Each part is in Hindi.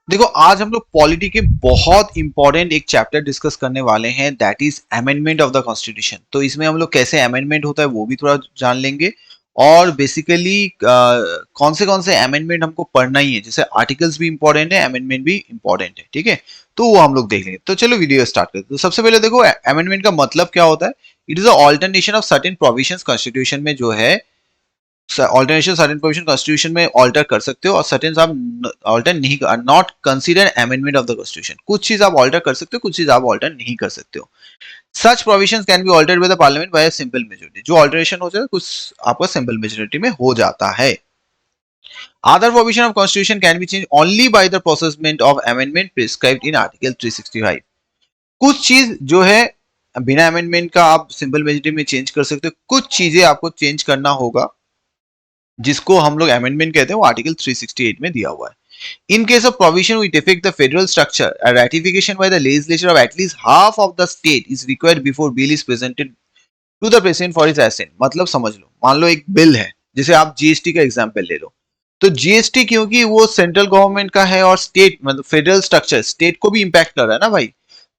देखो आज हम लोग पॉलिटी के बहुत इंपॉर्टेंट एक चैप्टर डिस्कस करने वाले हैं, that is amendment of the constitution. तो इसमें हम लोग कैसे अमेंडमेंट होता है वो भी थोड़ा जान लेंगे, और बेसिकली कौन से अमेंडमेंट हमको पढ़ना ही है, जैसे आर्टिकल्स भी इंपॉर्टेंट है, अमेंडमेंट भी इंपॉर्टेंट है, ठीक है। तो वो हम लोग देख लेंगे। तो चलो वीडियो स्टार्ट करते हैं। तो सबसे पहले देखो अमेंडमेंट का मतलब क्या होता है। It is a alternation of certain provisions constitution में जो है, ऑल्टरनेशन सर्टेन प्रोविजन कॉन्स्टिट्यूशन में ऑल्टर कर सकते हो, और सर्टेन आप ऑल्टर नहीं, not consider amendment of the constitution. कुछ चीज आप ऑल्टर कर सकते हो, कुछ चीज आप ऑल्टर नहीं कर सकते हो। Such provisions can be altered by the parliament by simple majority. जो ऑल्टरेशन हो जाए कुछ आपका सिंपल मेजोरिटी में हो जाता है। Other provision of constitution can be change only by the process of amendment prescribed in article 365। कुछ चीज जो है बिना अमेंडमेंट का आप सिंपल मेजोरिटी में चेंज कर सकते हो, कुछ चीजें आपको चेंज करना होगा जिसको हम लोग अमेंडमेंट कहते हैं, वो आर्टिकल 368 में दिया हुआ है। In case of provision which affect the federal structure, a ratification by the legislature of at least half of the state is required before bill is presented to the president for his assent। मतलब समझ लो, मान लो एक बिल है, जैसे आप जीएसटी का एग्जांपल ले लो। तो जीएसटी क्योंकि वो सेंट्रल गवर्नमेंट का है और स्टेट मतलब फेडरल स्ट्रक्चर स्टेट को भी इंपैक्ट कर रहा है ना भाई।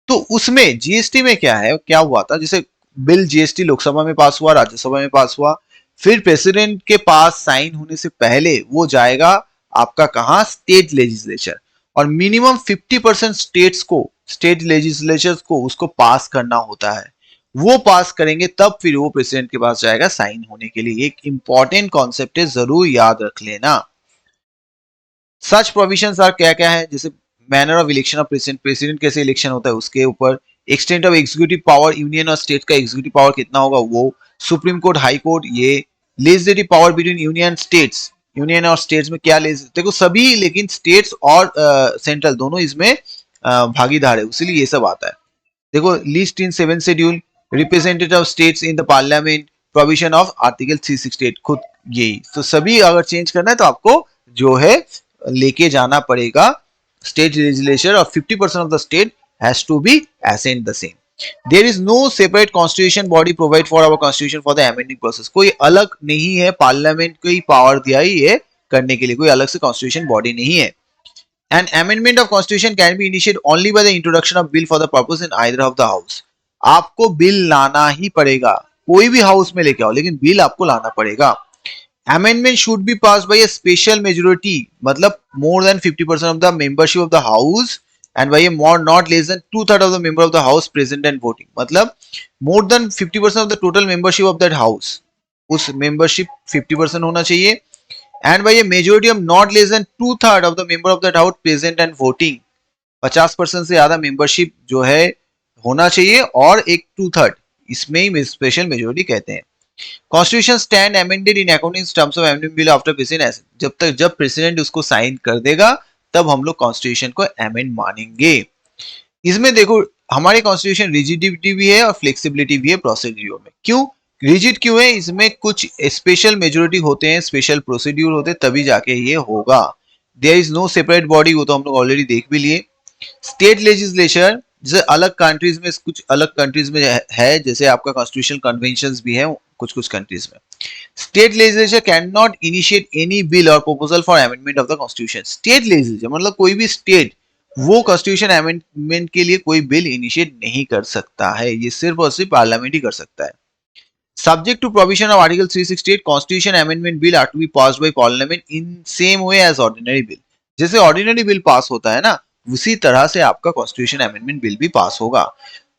तो उसमें जीएसटी में क्या है, क्या हुआ था, जैसे बिल जीएसटी लोकसभा में पास हुआ, राज्यसभा में पास हुआ, फिर प्रेसिडेंट के पास साइन होने से पहले वो जाएगा आपका कहा, स्टेट लेजिस्लेचर। और मिनिमम 50% स्टेट्स को, स्टेट लेजिस्लेचर को उसको पास करना होता है। वो पास करेंगे तब फिर वो प्रेसिडेंट के पास जाएगा साइन होने के लिए। एक इंपॉर्टेंट कॉन्सेप्ट है, जरूर याद रख लेना। सच प्रोविजंस आर क्या क्या है, जैसे manner of election of president, president कैसे इलेक्शन होता है उसके ऊपर, extent of executive power, union और स्टेट का एग्जीक्यूटिव पावर कितना होगा वो, सुप्रीम कोर्ट, हाई कोर्ट, ये legislative power between union states, union और स्टेट्स में क्या देखो सभी, लेकिन स्टेट्स और सेंट्रल दोनों इसमें भागीदार है, इसीलिए ये सब आता है। देखो list in 7 schedule, representative of states in the parliament, provision of article 368, खुद यही तो सभी अगर चेंज करना है तो आपको जो है लेके जाना पड़ेगा स्टेट लेजिस्लेचर, और 50% of the state has to be assent the same. There is no separate constitution body provide for our constitution for the amending process. कोई अलग नहीं है, पार्लियामेंट को ही पावर दिया ही है करने के लिए, कोई अलग से कॉन्स्टिट्यूशन बॉडी नहीं है। An amendment of constitution can be initiated only by the introduction of bill for the purpose in either of the house। आपको बिल लाना ही पड़ेगा, कोई भी हाउस में लेके आओ, लेकिन बिल आपको लाना पड़ेगा। Amendment should be passed by a special majority, मतलब more than 50% of the membership of the house and by a more not less than 2/3 of the member of the house present and voting। मतलब more than 50% of the total membership of that house, उस membership 50% होना चाहिए, and by a majority of not less than 2/3 of the member of that house present and voting। 50% से ज्यादा मेंबरशिप जो है होना चाहिए, और एक 2/3, इसमें ही स्पेशल मेजोरिटी कहते हैं। Constitution stand amended in according terms of amendment bill after president, जब प्रेसिडेंट उसको साइन कर देगा तब हम लोग कॉन्स्टिट्यूशन को अमेंड मानेंगे। इसमें देखो हमारे कॉन्स्टिट्यूशन रिजिडिटी भी है और फ्लेक्सिबिलिटी भी है प्रोसीड्यूर में। क्यों रिजिड क्यों है, इसमें कुछ स्पेशल मेजोरिटी होते हैं, स्पेशल प्रोसीड्यूर होते हैं, तभी जाके ये होगा। There is no separate body, वो तो हम लोग ऑलरेडी देख भी लिए। स्टेट लेजिस्लेचर जैसे अलग कंट्रीज में, कुछ अलग कंट्रीज में है, जैसे आपका कॉन्स्टिट्यूशनल कन्वेंशंस भी है कुछ कुछ कंट्रीज में। State legislature can not initiate any bill और proposal for amendment of the constitution. State legislature मतलब कोई भी स्टेट वो कॉन्स्टिट्यूशन अमेंडमेंट के लिए कोई बिल इनिशिएट नहीं कर सकता है, ये सिर्फ और सिर्फ पार्लियामेंट ही कर सकता है। Subject to provision of Article 368, Constitution Amendment Bill are to be passed by Parliament in same way as ordinary bill। जैसे ordinary bill पास होता है ना, उसी तरह से आपका Constitution Amendment Bill भी पास होगा।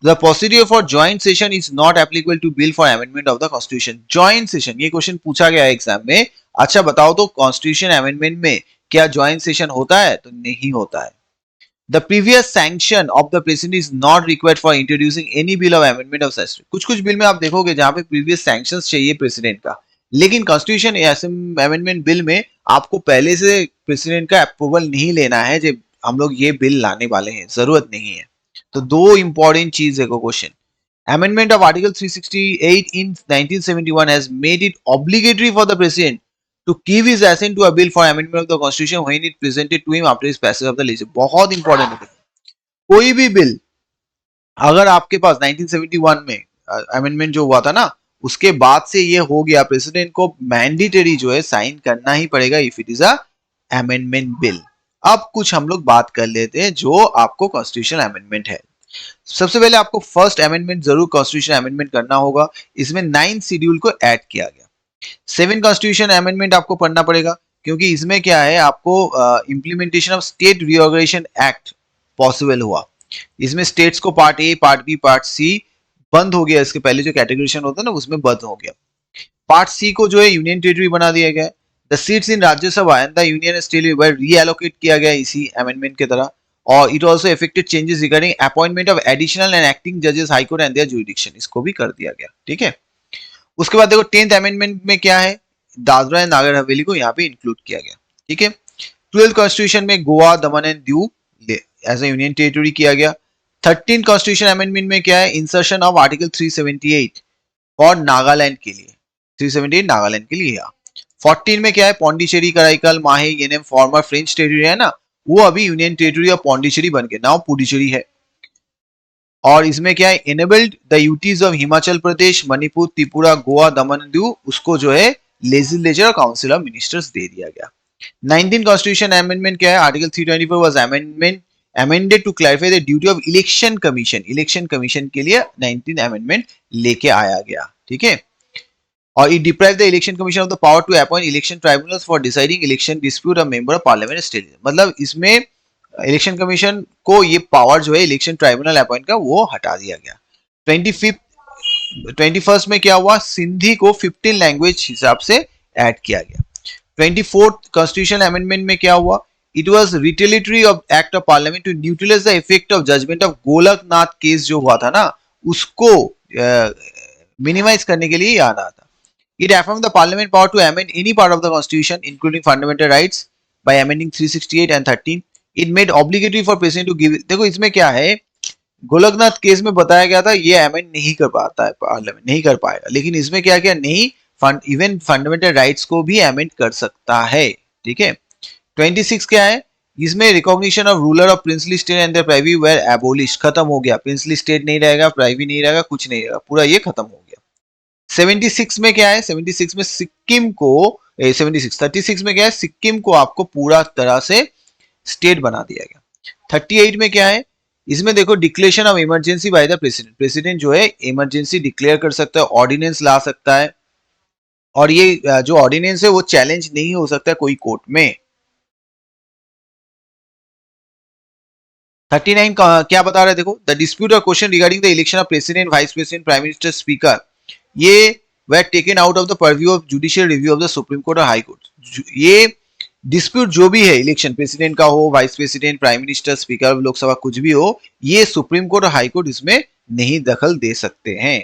The procedure for joint session is not applicable to bill for amendment of the Constitution। Joint session ये क्वेश्चन पूछा गया है एग्जाम में। अच्छा बताओ तो Constitution Amendment में क्या joint session होता है, तो नहीं होता है। The previous sanction of the president is not required for introducing any bill of amendment of such। कुछ कुछ बिल में आप देखोगे जहां पे previous sanctions चाहिए प्रेसिडेंट का, लेकिन कॉन्स्टिट्यूशन अमेंडमेंट बिल में आपको पहले से प्रेसिडेंट का अप्रूवल नहीं लेना है, जब हम लोग ये बिल लाने वाले हैं, जरूरत नहीं है। तो दो इंपॉर्टेंट चीज है question. Amendment of Article 368 in 1971 has made it obligatory for the President to give his assent to a bill for amendment of the Constitution when it presented to him after his passage of the legislature। बहुत इंपॉर्टेंट है, कोई भी बिल अगर आपके पास 1971 में अमेंडमेंट जो हुआ था ना, उसके बाद से ये हो गया, प्रेसिडेंट को मैंडेटरी जो है साइन करना ही पड़ेगा if it is a amendment bill. अब कुछ हम लोग बात कर लेते हैं जो आपको कॉन्स्टिट्यूशन अमेंडमेंट है। सबसे पहले आपको फर्स्ट अमेंडमेंट जरूर कॉन्स्टिट्यूशन अमेंडमेंट करना होगा। इसमें 9 शेड्यूल को ऐड किया गया। 7 कॉन्स्टिट्यूशन अमेंडमेंट आपको पढ़ना पड़ेगा, क्योंकि इसमें क्या है, आपको implementation of state reorganisation act possible हुआ। इसमें स्टेट्स को part A, part B, part C बंद हो गया। इसके पहले जो कैटेगराइजेशन होता है ना, उसमें बंद हो गया। पार्ट सी को जो है यूनियन टेरिटरी बना दिया गया। The seats in Rajya Sabha and the union territory reallocate किया गया इसी अमेंडमेंट की तरह। और it also affected changes regarding appointment of additional and acting जजेस high court and their jurisdiction, इसको भी कर दिया गया। ठीक है। उसके बाद देखो 10th अमेंडमेंट में क्या है, दादरा एंड नागर हवेली को यहाँ पे इंक्लूड किया गया। ठीक है। 12th कॉन्स्टिट्यूशन में Goa, Daman and Diu as a union territory किया गया। 13th कॉन्स्टिट्यूशन अमेंडमेंट में क्या है, इंसर्शन ऑफ आर्टिकल 378 और नागालैंड के लिए, 378 नागालैंड के लिए। 14 में क्या है, पौंडीचेरी, कराईकल, माहे, येनेम फॉर्मर फ्रेंच टेरिटरी है ना, वो अभी यूनियन टेरिटरी ऑफ पौंडीचेरी बन के नाउ पुडुचेरी है। और इसमें क्या है, enabled the UTs of Himachal Pradesh, Manipur, Tripura, Goa, Daman Diu, उसको जो है लेजिस्लेचर और काउंसिल ऑफ मिनिस्टर्स दे दिया गया। 19 कॉन्स्टिट्यूशन अमेंडमेंट क्या है, article 324 was amendment amended to clarify the duty of election commission, election commission के लिए 19 अमेंडमेंट लेके आया गया। ठीक है। और it deprived the election commission of the power to appoint election tribunals for deciding election dispute of member of parliament state, मतलब इसमें इलेक्शन कमीशन को ये पावर जो है इलेक्शन ट्राइब्यूनल अपॉइंट का वो हटा दिया गया। 21st में क्या हुआ, सिंधी को 15 लैंग्वेज हिसाब से ऐड किया गया। 24th कॉन्स्टिट्यूशन अमेंडमेंट में क्या हुआ, it was retaliatory of act of parliament to neutralise the effect of judgement of Golaknath case जो हुआ था ना, उसको मिनिमाइज करने के लिए आना था। It affirmed the parliament power to amend any part of the constitution, including fundamental rights, by amending 368 and 13. It made obligatory for president to give. देखो इसमें क्या है, गोलकनाथ केस में बताया गया था ये अमेंड नहीं कर पाता है, पार्लियामेंट नहीं कर पाएगा, लेकिन इसमें क्या क्या नहीं, इवन फंडामेंटल राइट्स को भी अमेंड कर सकता है। ठीक है। 26 क्या है, इसमें recognition of ruler of princely state and the privy were abolish, खत्म हो गया। प्रिंसली स्टेट नहीं रहेगा, प्राइवी नहीं रहेगा, कुछ नहीं रहेगा, पूरा ये खत्म हो गया। 76 में क्या है, 76 में सिक्किम को 36 में क्या है, सिक्किम को आपको पूरा तरह से स्टेट बना दिया गया। 38 में क्या है, इसमें देखो declaration of emergency bye the president, president जो है इमरजेंसी डिक्लेयर कर सकता है, ऑर्डिनेंस ला सकता है, और ये जो ऑर्डिनेंस है वो चैलेंज नहीं हो सकता कोई कोर्ट में। 39 क्या बता रहे हैं, देखो द डिस्प्यूट और question regarding the election of president, vice president, prime minister, speaker, ये were taken out of the purview of judicial review of the Supreme Court और High Court। ये डिस्प्यूट जो भी है, इलेक्शन प्रेसिडेंट का हो, vice president, prime minister, speaker Lok Sabha, कुछ भी हो, ये सुप्रीम कोर्ट और हाई कोर्ट इसमें नहीं दखल दे सकते हैं।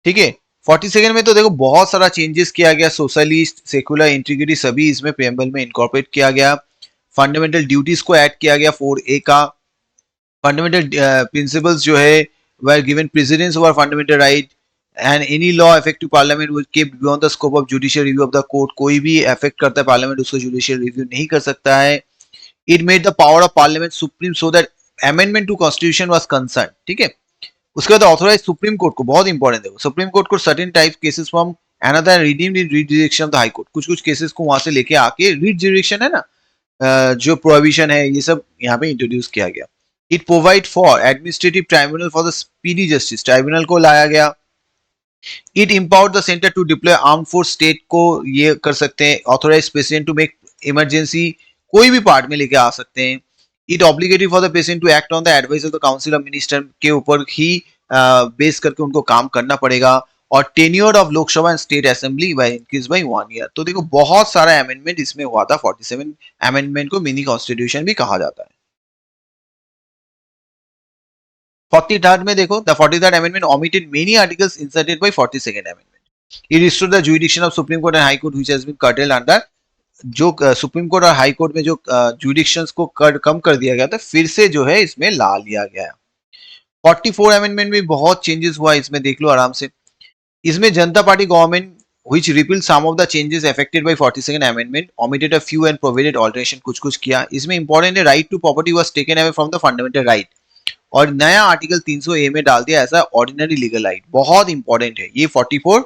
ठीक है। 42 में तो देखो बहुत सारा चेंजेस किया गया, सोशलिस्ट, सेकुलर, इंटीग्रिटी सभी इसमें प्रेम्बल में इनकॉर्पोरेट किया गया। फंडामेंटल ड्यूटीज को ऐड किया गया 4A का। फंडामेंटल प्रिंसिपल्स जो है were given precedence over fundamental right and any law effective parliament was kept beyond the scope of judicial review of the court, कोई भी अफेक्ट करता है पार्लियामेंट उसको जुडिशियल रिव्यू नहीं कर सकता है। It made the power of parliament supreme so that amendment to constitution was concern. ठीक है। उसके बाद ऑथोराइज सुप्रीम कोर्ट को, बहुत इंपॉर्टेंट देखो, सुप्रीम कोर्ट को certain type cases from another redeemed in read direction of the high court, कुछ कुछ केसेस को वहां से लेके आके रीड डायरेक्शन है ना, जो प्रोहिबिशन है, ये सब यहाँ पे इंट्रोड्यूस किया गया। It provide for administrative tribunal for the speedy justice, tribunal को लाया गया। It empowered the centre to deploy arm force, state को ये कर सकते हैं, authorise president to make emergency कोई भी पार्ट में लेके आ सकते हैं। It obligatory for the president to act on the advice of the council of minister के ऊपर ही बेस करके उनको काम करना पड़ेगा। और tenure of Lok Sabha and state assembly by increase by 1 year. तो देखो बहुत सारा अमेंडमेंट इसमें हुआ था। 47 अमेंडमेंट को मिनी कॉन्स्टिट्यूशन भी कहा जाता है। 43rd में देखो, the 43rd amendment omitted many articles inserted by 42nd amendment. It restored the jurisdiction of Supreme Court and High Court which has been curtailed under, जो सुप्रीम कोर्ट और हाई कोर्ट में जो जुडिक्शंस को कम कर दिया गया था, फिर से जो है इसमें ला लिया गया। 44 अमेंडमेंट में बहुत चेंजेस हुआ, इसमें देख लो आराम से। इसमें जनता party government which repealed some of the changes affected by 42nd amendment, omitted a few and provided alteration, कुछ कुछ किया। इसमें इंपॉर्टेंट है, right to property was taken away from the fundamental right, और नया आर्टिकल 300A में डाल दिया ऐसा ऑर्डिनरी लीगल राइट, बहुत इंपॉर्टेंट है ये। 44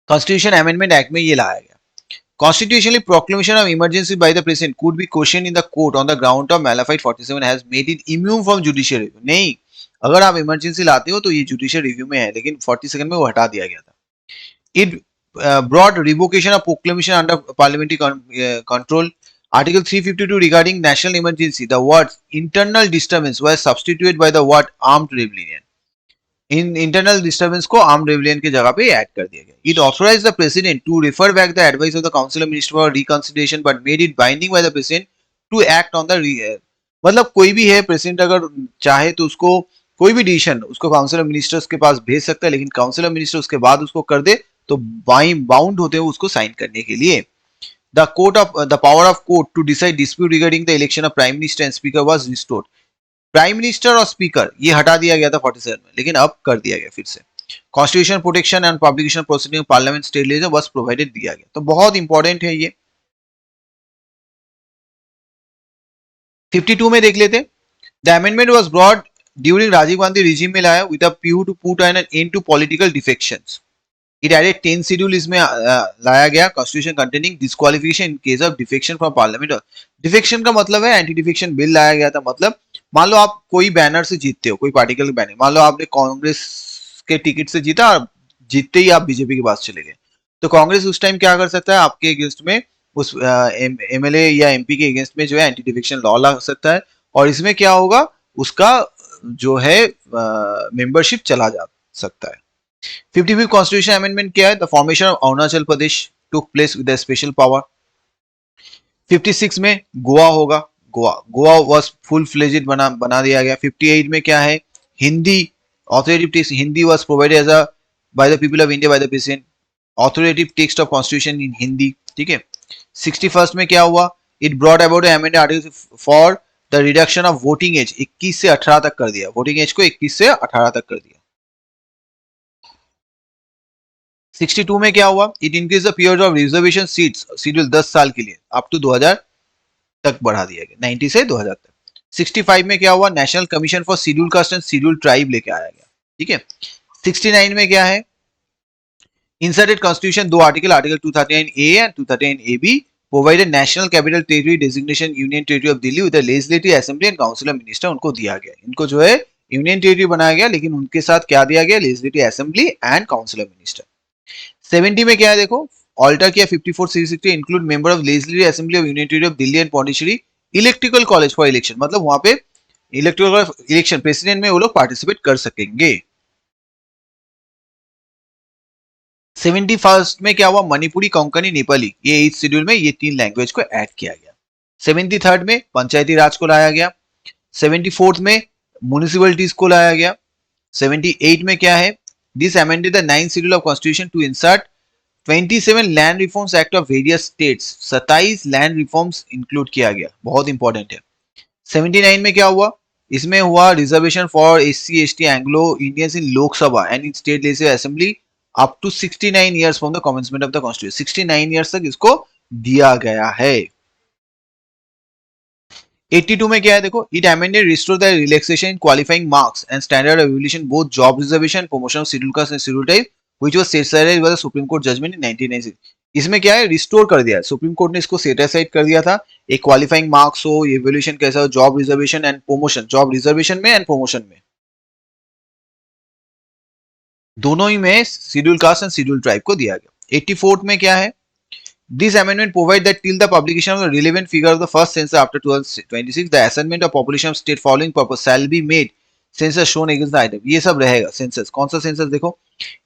कॉन्स्टिट्यूशन अमेंडमेंट एक्ट में ये लाया गया। Constitutionally, proclamation of emergency by the president could be questioned in the court on the ground of Malafide 47 has made it immune from judicial review. नहीं, अगर आप इमरजेंसी लाते हो तो ये जुडिशियल रिव्यू में है, लेकिन 42 में वो हटा दिया गया था. It brought revocation of proclamation under parliamentary control. Article 352 regarding national emergency, the words internal disturbance were substituted by the word armed rebellion. In internal disturbance को आर्म्ड रेबेलियन की जगह पे ऐड कर दिया गया. It authorise the president to refer back the advice of the council of minister for reconsideration but made it binding by the president to act on the. मतलब कोई भी है प्रेसिडेंट अगर चाहे तो उसको कोई भी डिसीजन उसको काउंसिल ऑफ मिनिस्टर्स के पास भेज सकता है, लेकिन काउंसिल ऑफ मिनिस्टर उसके बाद उसको कर दे तो बाउंड होते हैं उसको साइन करने के लिए. The court of the power of court to decide dispute regarding the election of prime minister and speaker was restored. Prime minister और स्पीकर ये हटा दिया गया था 47 में, लेकिन अब कर दिया गया फिर से. Constitution protection and publication proceeding parliament state legislatures provided दिया गया. तो बहुत इंपॉर्टेंट है ये. 52 में देख लेते. The amendment was brought during Rajiv Gandhi regime में लाया with a view to put an end to political defections. It added 10 schedule इसमें लाया गया. Constitution containing disqualification in case of defection from parliament. Defection का मतलब है एंटी डिफेक्शन बिल लाया गया था. मतलब मान लो आप कोई बैनर से जीतते हो, कोई पार्टी का बैनर, मान लो आपने कांग्रेस के टिकट से जीता और जीतते ही आप बीजेपी के पास चले गए, तो कांग्रेस उस टाइम क्या कर सकता है, आपके अगेंस्ट में उस एमएलए या एमपी के अगेंस्ट में जो है एंटी डिफेक्शन लॉ ला सकता है. और इसमें क्या होगा, उसका जो है मेंबरशिप चला जा सकता है. 55th कॉन्स्टिट्यूशन अमेंडमेंट क्या है? The formation of Arunachal Pradesh took place with special power. 56 में गोवा होगा. गोवा वॉज फुल फ्लेजेड बना दिया गया. 58 में क्या है? Hindi authoritative text, Hindi was provided as a by the people of India by the president. Authoritative text of constitution in Hindi. ठीक है. 61 में क्या हुआ? It brought about amended article for the reduction of voting age. 21 से 18 तक कर दिया. वोटिंग एज को 21 से 18 तक कर दिया. 62 में क्या हुआ? It increase the period of reservation seats schedule 10 साल के लिए अप टू 2000 तक बढ़ा दिया गया. 90 से 2000 तक. 65 में क्या हुआ? National commission for schedule caste and schedule tribe लेके आया गया. ठीक है. 69 में क्या है? इंसर्टेड कॉन्स्टिट्यूशन दो article, article 239A and 239AB provided national capital territory designation union territory of Delhi with legislative assembly and council of minister. उनको दिया गया. इनको जो है यूनियन टेरिटरी बनाया गया, लेकिन उनके साथ क्या दिया गया? Legislative assembly and council of minister. 70 में क्या है? देखो ऑल्टर किया 54 360 include member of legislative assembly of union territory of Delhi and Pondicherry electrical college for election. मतलब वहां पे इलेक्ट्रिकल इलेक्शन प्रेसिडेंट में वो लोग पार्टिसिपेट कर सकेंगे. 71 में क्या हुआ? मणिपुरी, कोंकणी, नेपाली, ये 8th शेड्यूल में ये 3 लैंग्वेज को ऐड किया गया. 73 में पंचायती राज को लाया गया. 74 में म्युनिसिपलिटीज को लाया गया. 78 में क्या है? This amended the 9th schedule of Constitution to insert 27 Land Reforms Act of various states. 27 land reforms include किया गया. बहुत इंपॉर्टेंट है. 79 में क्या हुआ? इसमें हुआ reservation for SC ST Anglo Indians in Lok Sabha and in state legislative assembly up to 69 years from the commencement of the constitution. 69 years तक इसको दिया गया है. 82 में क्या है? देखो it amended restore the relaxation in qualifying marks and standard of evaluation both job reservation promotion of schedule caste and schedule type which was set aside by the supreme court judgement in 1996. इसमें क्या है? रिस्टोर कर दिया. सुप्रीम कोर्ट ने इसको सेट असाइड कर दिया था. एक क्वालिफाइंग मार्क्स हो, एवल्यूशन कैसा हो, job reservation and promotion, job reservation में एंड प्रमोशन में, दोनों ही में schedule caste and schedule tribe को दिया गया. 84 में क्या है? This amendment provides that till the publication of the relevant figure of the first census after 2026, the assignment of population of state following purpose shall be made. Census shown against the item. ये सब रहेगा. सेंसस कौन सा सेंसस? देखो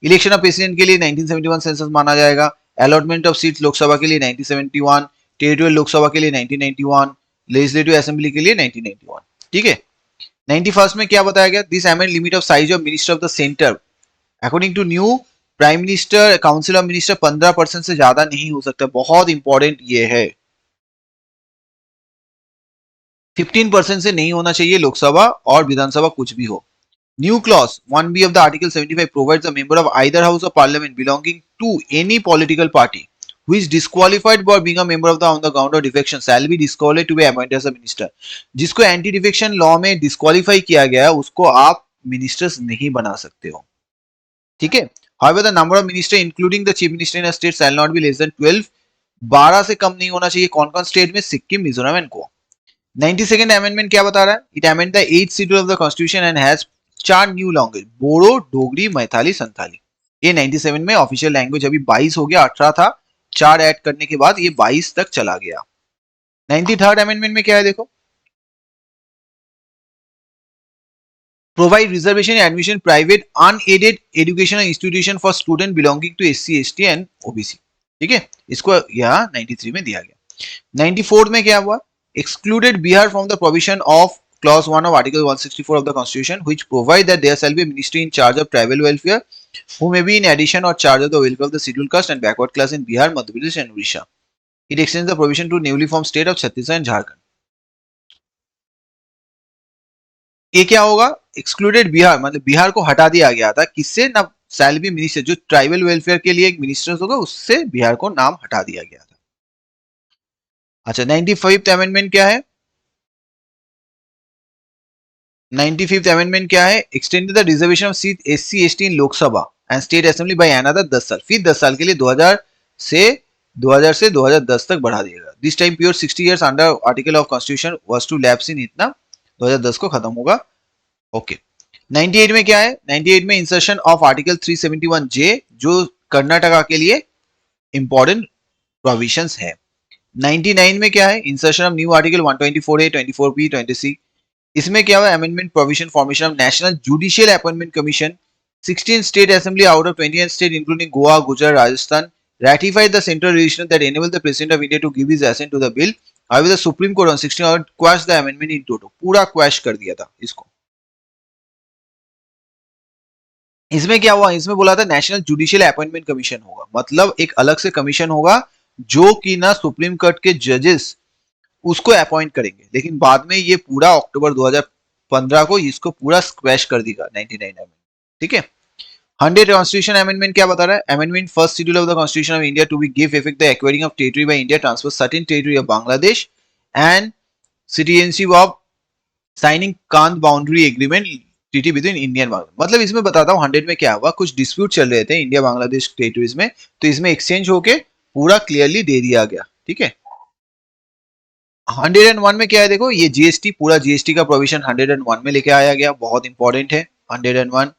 इलेक्शन ऑफ प्रेसिडेंट के लिए 1971 सेंसस माना जाएगा. अलॉटमेंट ऑफ सीट्स लोकसभा के लिए 1971, टेरिटोरियल लोकसभा के लिए 1991, लेजिस्लेटिव असेंबली के लिए 1991. ठीक है. 91 में क्या बताया गया? This amend limit of size of minister of the centre according to new prime minister council of minister 15% से ज्यादा नहीं हो सकता. बहुत इंपॉर्टेंट ये है. 15% से नहीं होना चाहिए लोकसभा और विधानसभा कुछ भी हो. New clause 1B of the article 75 provides a member of either house of parliament belonging to any political party who is disqualified for being a member of the on the ground of defection shall be disqualified to be appointed as a minister. जिसको एंटी डिफेक्शन लॉ में डिस्क्वालीफाई किया गया है उसको आप मिनिस्टर्स नहीं बना सकते हो. ठीक है. However, the number of ministers, including the chief minister in a state, shall not be less than 12. 12 से कम नहीं होना चाहिए। कौन कौन स्टेट में? Sikkim, Mizoram and Goa. 92nd amendment क्या बता रहा है? It amend the 8th schedule of the constitution and has 4 new language, Bodo, Dogri, Maithili, Santhali. ये 97 में ऑफिशियल लैंग्वेज, अभी 22 हो गया, 18 था, 4 ऐड करने के बाद ये 22 तक चला गया। 93rd अमेंडमेंट में क्या है देखो, provide reservation and admission private unaided educational institution for student belonging to SC, ST and OBC। ठीक है, इसको यहाँ 93 में दिया गया। 94 में क्या हुआ? Excluded Bihar from the provision of clause 1 of article 164 of the constitution which provide that there shall be a ministry in charge of tribal welfare who may be in addition or charge of the welfare of the scheduled caste and backward class in Bihar, Madhya Pradesh and Odisha। It extends the provision to newly formed state of Chhattisgarh and Jharkhand। ये क्या होगा? एक्सक्लूडेड बिहार, मतलब बिहार को हटा दिया गया था, किससे? ना शैल बी मिनिस्टर, जो ट्राइबल वेलफेयर के लिए एक मिनिस्टर होगा, उससे बिहार को नाम हटा दिया गया था। अच्छा, 95th अमेंडमेंट क्या है? 95th अमेंडमेंट क्या है? Extended the reservation of seat SC ST in Lok Sabha and state assembly by another 10 साल, फिर 10 साल के लिए 2000 से 2010 तक बढ़ा दिया गया। This time period 60 years under article of constitution was to lapse in इतना 2010 को खत्म होगा। ओके। 98 में क्या है? 98 में इंसर्शन ऑफ आर्टिकल 371J जो कर्नाटका के लिए इंपॉर्टेंट प्रोविजंस है। 99 में क्या है? Insertion of new article 124A, 24B, 26। इसमें क्या हुआ? Amendment provision formation of national judicial appointment commission. 16 state assembly out of 28 state including Goa, Gujarat, Rajasthan ratified the central resolution that enabled the president of India to give his assent to the bill। however the Supreme Court on 16 August quashed the amendment in toto, पूरा क्वैश कर दिया था इसको। इसमें क्या हुआ? इसमें बोला था नेशनल जुडिशियल अपॉइंटमेंट कमीशन होगा, मतलब एक अलग से कमीशन होगा जो कि ना सुप्रीम कोर्ट के जजेस उसको अपॉइंट करेंगे, लेकिन बाद में ये पूरा अक्टूबर 2015 को इसको पूरा स्क्वैश कर देगा 99 अमेंडमेंट। ठीक है। 100 कॉन्स्टिट्यूशन अमेंडमेंट क्या बता रहा है? Amendment first schedule of the constitution of India to be give effect the acquiring of territory by India transfer certain territory of Bangladesh and citizenship of signing land boundary agreement treaty between India and Bangladesh. मतलब इसमें बताता हूँ 100 में क्या हुआ, कुछ डिस्प्यूट चल रहे थे इंडिया बांग्लादेश टेरिटरीज में, तो इसमें एक्सचेंज होके पूरा क्लियरली दे दिया गया। ठीक है। 101 में क्या है देखो, ये जीएसटी, पूरा जीएसटी का प्रोविजन 101 में लेके आया गया, बहुत इंपॉर्टेंट है 101।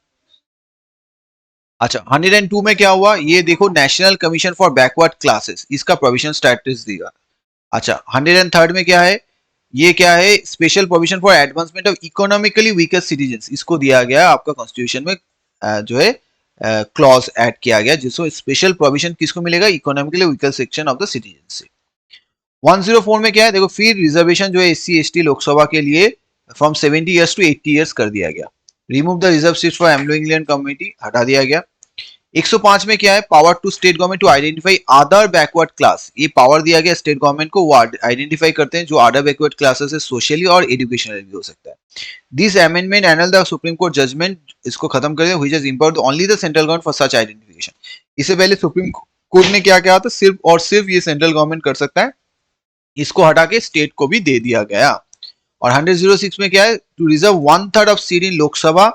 अच्छा, 102 में क्या हुआ? ये देखो national commission for backward classes, इसका प्रोविजन स्टेटस दिया। अच्छा, 103 में क्या है? ये क्या है? Special provision for advancement of economically weaker citizens, इसको दिया गया आपका कॉन्स्टिट्यूशन में जो है क्लॉज ऐड किया गया, जिसको स्पेशल प्रोविजन किसको मिलेगा? Economically weaker section of the citizen से। 104 में क्या है देखो, फिर रिजर्वेशन जो है एससी एसटी लोकसभा के लिए फ्रॉम 70 इयर्स टू 80 इयर्स कर दिया गया। Remove the reserve seat for Anglo Indian community, हटा दिया गया। 105 में क्या है? Power to state government to identify other backward class, ये पावर दिया गया स्टेट गवर्नमेंट को, वो आइडेंटिफाई करते हैं जो अदर बैकवर्ड क्लासेस है, सोशली और एजुकेशनली भी हो सकता है। This amendment annul the supreme court judgement, इसको खत्म कर दिया, which has empowered only the central government for such identification. इससे पहले सुप्रीम कोर्ट ने क्या कहा था? सिर्फ और सिर्फ ये सेंट्रल गवर्नमेंट कर सकता है, इसको हटा के स्टेट को भी दे दिया गया। और 106 में क्या है? टू रिजर्व 1/3 ऑफ सीट इन लोकसभा,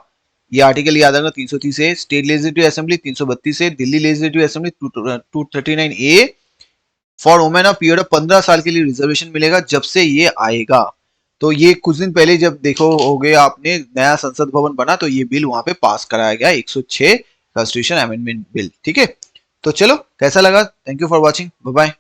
ये आर्टिकल याद रखना 330 है, स्टेट लेजिस्लेटिव असेंबली 332 है, Delhi legislative assembly 239A for women of period of 15 साल के लिए रिजर्वेशन मिलेगा जब से ये आएगा। तो ये कुछ दिन पहले जब देखो हो गया आपने नया संसद भवन बना, तो ये बिल वहां पे पास कराया गया, 106 कॉन्स्टिट्यूशन अमेंडमेंट बिल। ठीक है, तो चलो कैसा लगा? Thank you for watching, bye bye.